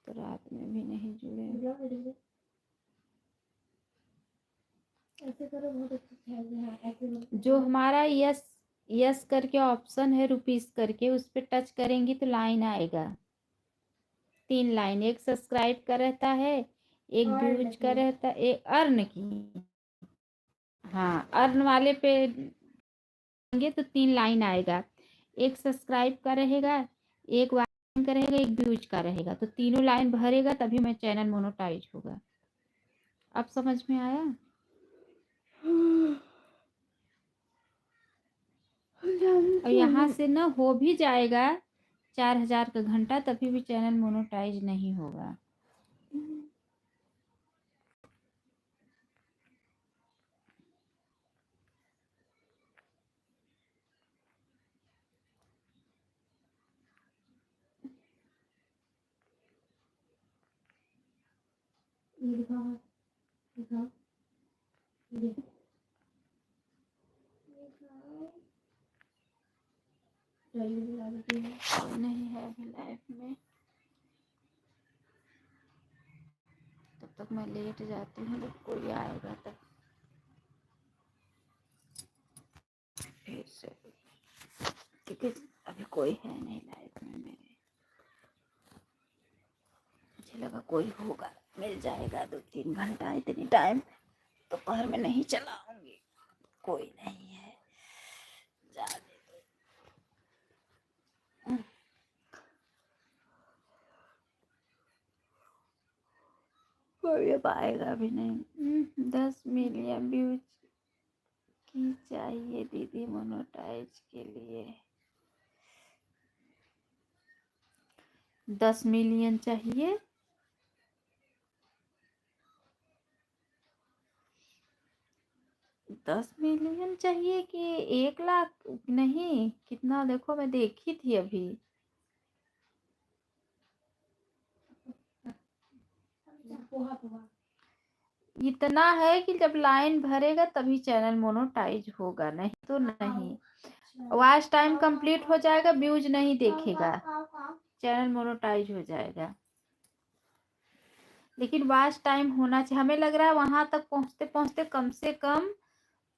तो रात में भी नहीं जुड़े। ऐसे करो, बहुत अच्छा है। ऐसे जो हमारा यस यस करके ऑप्शन है, रुपीस करके, उस पर टच करेंगी तो लाइन आएगा। 3 लाइन, एक सब्सक्राइब का रहता है, एक व्यूज का रहता है, एक अर्न की। हाँ, अर्न वाले पे तो 3 लाइन आएगा। एक सब्सक्राइब का रहेगा, एक वाचिंग का रहेगा, एक व्यूज का रहेगा। तो तीनों लाइन भरेगा तभी मैं चैनल मोनेटाइज होगा। अब समझ में आया? और यहाँ से ना हो भी जाएगा 4000 का घंटा, तभी भी चैनल मोनेटाइज नहीं होगा। ये दिखाओ, दिखाओ, ये नहीं है अभी लाइफ में, तब तक मैं लेट जाती हूँ, जब कोई आएगा तब फिर से, क्योंकि अभी कोई है नहीं लाइफ में मेरे। मुझे लगा कोई होगा, मिल जाएगा 2-3 घंटा, इतनी टाइम दोपहर में नहीं चलाऊंगी। कोई नहीं है, जाने दो। कोई अब आएगा भी नहीं। 10 मिलियन व्यूज की चाहिए दीदी मोनेटाइज के लिए। 10 मिलियन चाहिए। 10 मिलियन चाहिए कि 1 लाख? नहीं, कितना देखो, मैं देखी थी अभी। इतना है कि जब लाइन भरेगा तभी चैनल मोनेटाइज होगा, नहीं तो नहीं। वॉच टाइम कंप्लीट हो जाएगा, व्यूज नहीं देखेगा, चैनल मोनेटाइज हो जाएगा। लेकिन वॉच टाइम होना चाहिए। हमें लग रहा है वहां तक पहुंचते पहुंचते कम से कम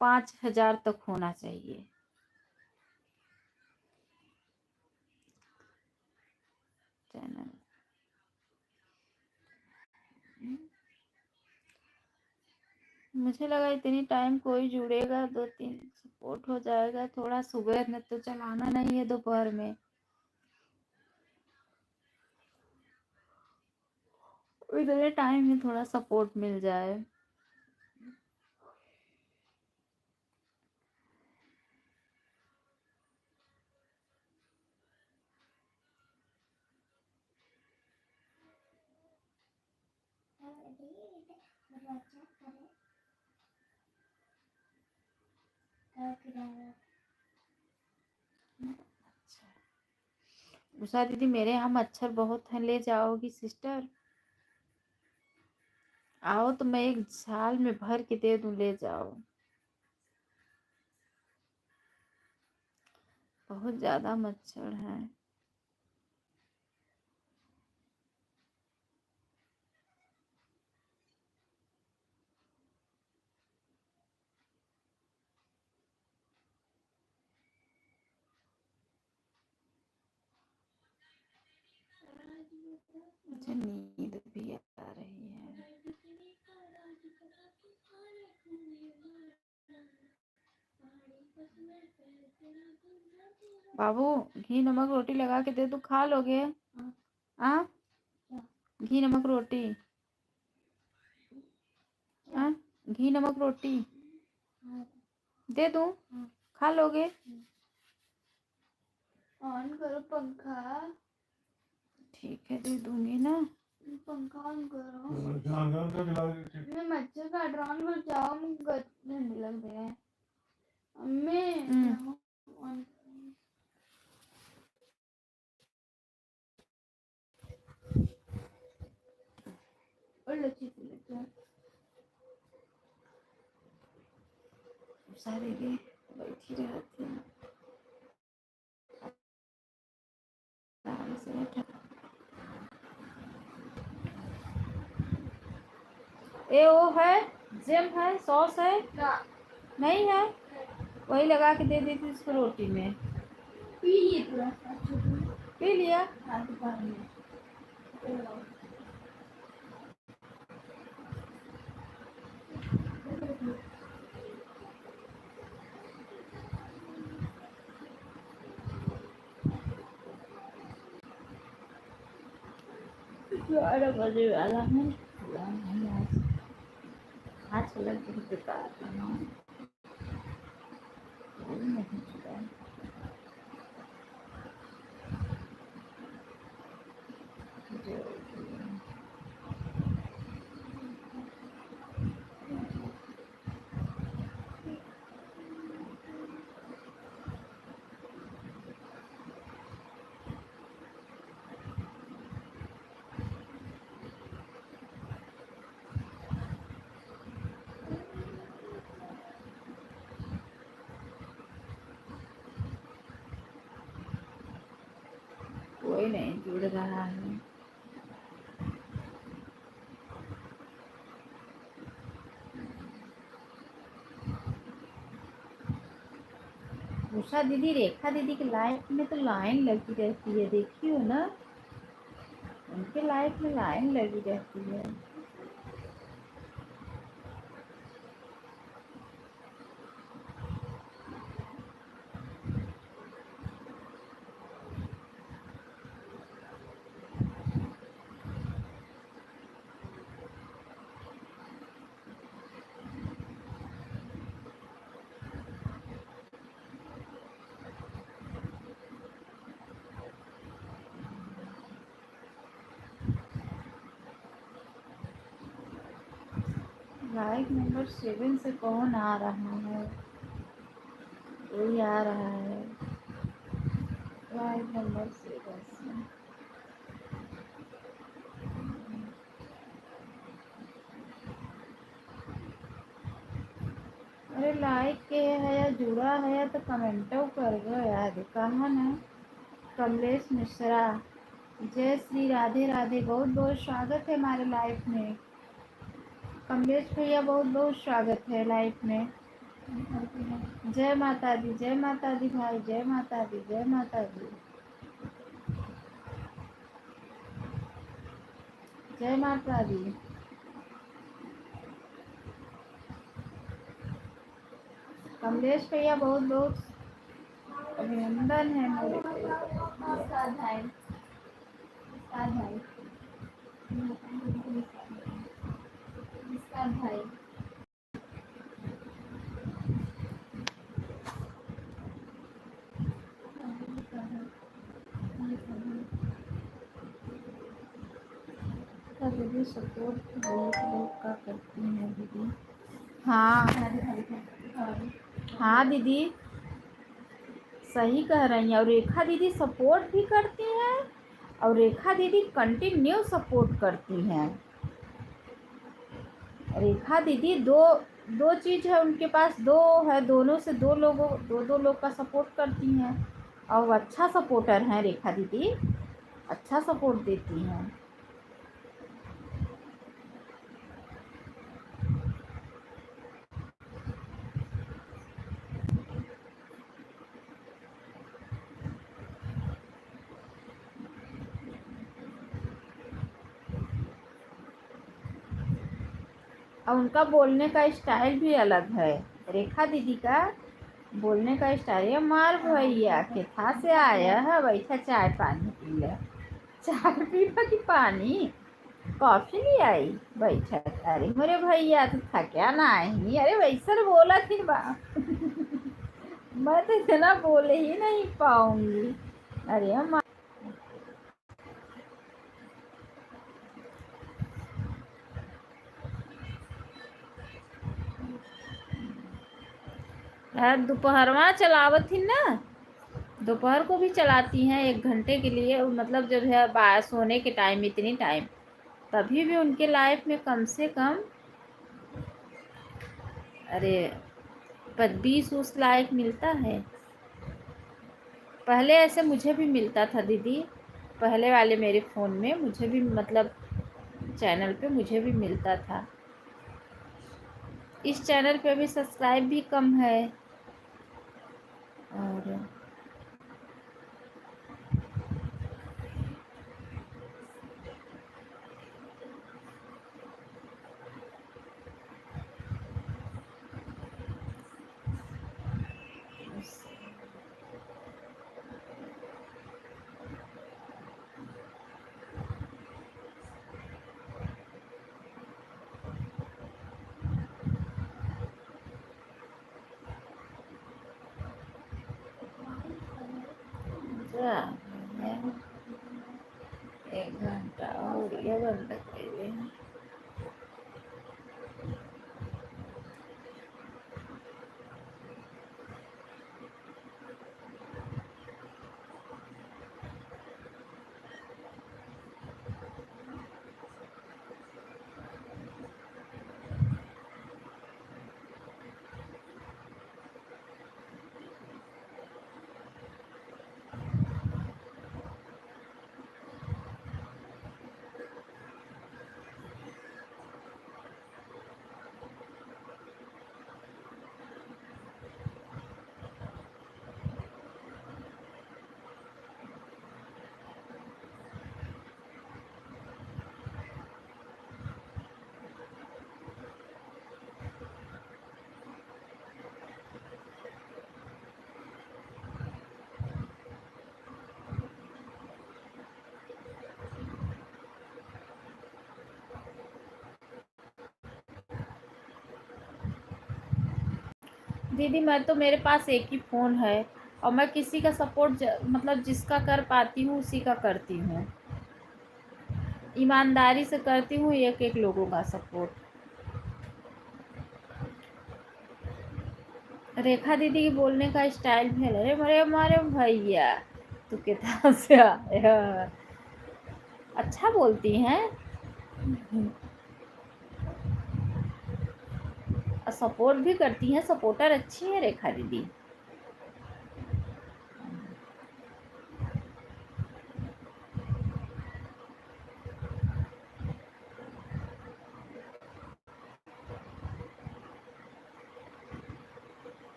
5000 तक होना चाहिए चैनल। मुझे लगा इतनी टाइम कोई जुड़ेगा, 2-3 सपोर्ट हो जाएगा थोड़ा। सुबह में तो चलाना नहीं है, दोपहर में इतने टाइम में थोड़ा सपोर्ट मिल जाए। उषा दीदी मेरे यहाँ मच्छर बहुत हैं, ले जाओगी सिस्टर? आओ तो मैं एक साल में भर के दे दूं, ले जाओ। बहुत ज्यादा मच्छर हैं। मुझे नींद भी आ रही है। बाबू घी नमक रोटी लगा के दे, तू खा लोगे? हाँ, घी नमक रोटी। हाँ, घी नमक रोटी दे दूं, खा लोगे? ऑन करो पंखा। ठीक है, दे दूंगी ना। पंखा ऑन करो। मैं मच्छर काट रहा हूँ, बचाओ, मुझे ठंड लग रही है। अम्मी और लच्छी सारी भी बैठी रहती है। ए वो है, जेम है, सॉस है? नहीं है, वही लगा के दे देती इसको रोटी में। पी लिए पूरा। पी लिया। ग्यारह बजे वाला है। आज लग बेकार कोई नहीं जुड़ रहा है। उषा दीदी, रेखा दीदी की लाइफ में तो लाइन लगी रहती है, देखी हो ना? उनके लाइफ में लाइन लगी रहती है। लाइक नंबर 7 से कौन आ रहा है? कोई आ रहा है लाइक नंबर 7 से। अरे लाइक के है या जुड़ा है या तो कमेंटो कर दो यार। कहाँ ना कमलेश मिश्रा, जय श्री राधे राधे, बहुत बहुत स्वागत है हमारे लाइफ में। कमलेश भैया बहुत बहुत स्वागत है लाइफ में। जय माता दी, जय माता दी भाई, जय माता दी, जय माता दी, जय माता दी। कमलेश भैया बहुत बहुत अभिनंदन है मेरे भाई। रेखा दीदी सपोर्ट बहुत लोग का करती हैं दीदी। हाँ हाँ दीदी सही कह रही हैं। और रेखा दीदी सपोर्ट भी करती हैं और रेखा दीदी कंटिन्यू सपोर्ट करती हैं। रेखा दीदी दो दो चीज़ है उनके पास, दो है, दोनों से दो लोग का सपोर्ट करती हैं और अच्छा सपोर्टर हैं रेखा दीदी, अच्छा सपोर्ट देती हैं। और उनका बोलने का स्टाइल भी अलग है। रेखा दीदी का बोलने का स्टाइल है, मार भैया केथा से आया है, बैठा चाय पानी पी ले। चाय पीवा की पानी कॉफी नहीं आई, बैठा। अरे मेरे भैया तो थका ना आई, अरे वैसा बोला थी बा मैं तो इतना बोले ही नहीं पाऊंगी। अरे माँ दोपहर में चलावत थी ना, दोपहर को भी चलाती हैं 1 घंटे के लिए, मतलब जब है सोने के टाइम, इतनी टाइम, तभी भी उनके लाइफ में कम से कम अरे 20 लाइक मिलता है। पहले ऐसे मुझे भी मिलता था दीदी, पहले वाले मेरे फ़ोन में मुझे भी, मतलब चैनल पे मुझे भी मिलता था। इस चैनल पे भी सब्सक्राइब भी कम है। और क्या है, 1 घंटा और ये बंद कर दे। दीदी मैं तो, मेरे पास एक ही फ़ोन है और मैं किसी का सपोर्ट मतलब जिसका कर पाती हूँ उसी का करती हूँ, ईमानदारी से करती हूँ एक एक लोगों का सपोर्ट। रेखा दीदी की बोलने का स्टाइल भी है, अरे हमारे भैया तू कितना से आया, अच्छा बोलती हैं और सपोर्ट भी करती हैं, सपोर्टर अच्छी है रेखा दीदी।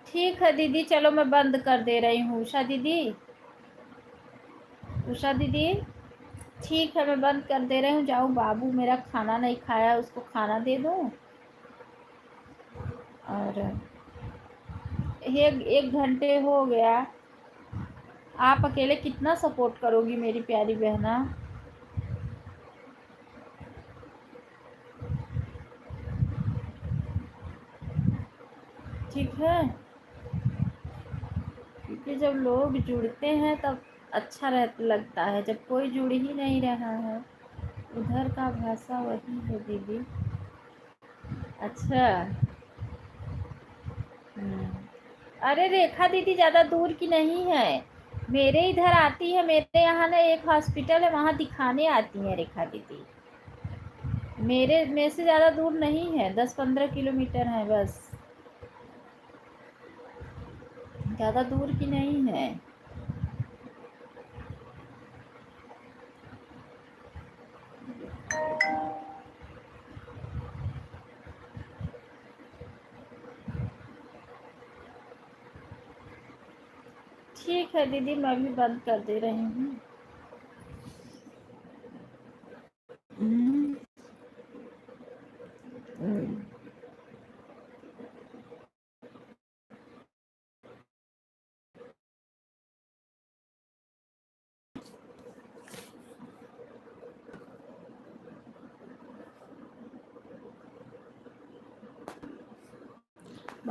ठीक है दीदी, चलो मैं बंद कर दे रही हूँ। उषा दीदी, उषा दीदी ठीक है मैं बंद कर दे रही हूँ। जाऊँ, बाबू मेरा खाना नहीं खाया, उसको खाना दे दूँ। और 1 घंटे हो गया, आप अकेले कितना सपोर्ट करोगी मेरी प्यारी बहना। है, क्योंकि जब लोग जुड़ते हैं तब अच्छा लगता है, जब कोई जुड़ ही नहीं रहा है। उधर का भाषा वही है दीदी। अच्छा। अरे रेखा दीदी ज़्यादा दूर की नहीं है, मेरे इधर आती है, मेरे यहाँ ना एक हॉस्पिटल है, वहाँ दिखाने आती है रेखा दीदी। मेरे से ज़्यादा दूर नहीं है, 10-15 किलोमीटर है बस, ज़्यादा दूर की नहीं है। ठीक है दीदी, मैं भी बंद कर दे रही हूँ।